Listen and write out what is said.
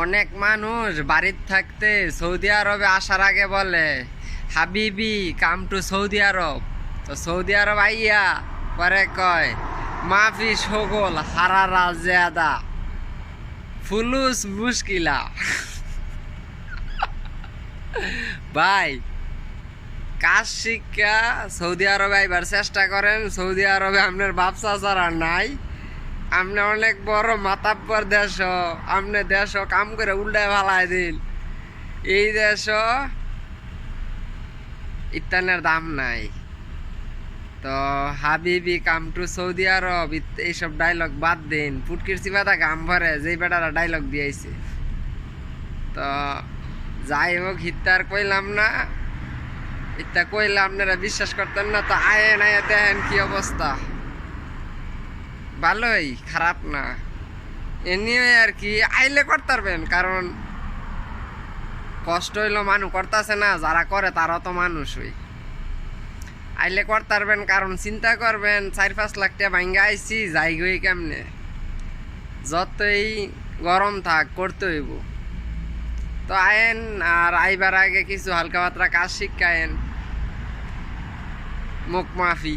অনেক মানুষ বাড়িতে থাকতে সৌদি আরবে আসার আগে বলে হাবিবি কাম টু সৌদি আরব। তো সৌদি আরব আইয়া পরে কয় মাফি শোগল হারারা জেয়াদা ফুলুস মুশকিলা। ভাই, কাজ শিক্ষা সৌদি আরবে আইবার চেষ্টা করেন। সৌদি আরবে আপনার ব্যবসা ছাড়া নাই। আপনি অনেক বড় মাতাব্বর দেশ, আপনি দেশ কাম করে উল্টায় ফালাই দিন। এই দেশ ইত্যানের দাম নাই। তো হাবিবি কাম টু সৌদি আরব এইসব ডায়লগ বাদ দিন। ফুটকির চিবাদা গাম ভরে যেই বেটারা ডায়লগ দিয়েছে। তো যাই হোক, হিত্তার কইলাম না, ইত্যা কইলে আপনারা বিশ্বাস করতেন না। তো আয়েন আয়ে দেখেন কি অবস্থা। ভালোই, খারাপ না। এ নিয়ে আর কি আইলে করতে পারবেন, কারণ কষ্ট হইলো মানুষ করতেছে না, যারা করে তারাও তো মানুষই। আইলে করতে পারবেন, কারণ চিন্তা করবেন 4-5 লাখ টাকা ভাঙ্গা আইসি যাই গই কেমনে। যতই গরম থাক করতে হইব। তো আয়েন, আর আইবার আগে কিছু হালকা পাতলা কাজ শিক্ষায়েন মুখ মাফি।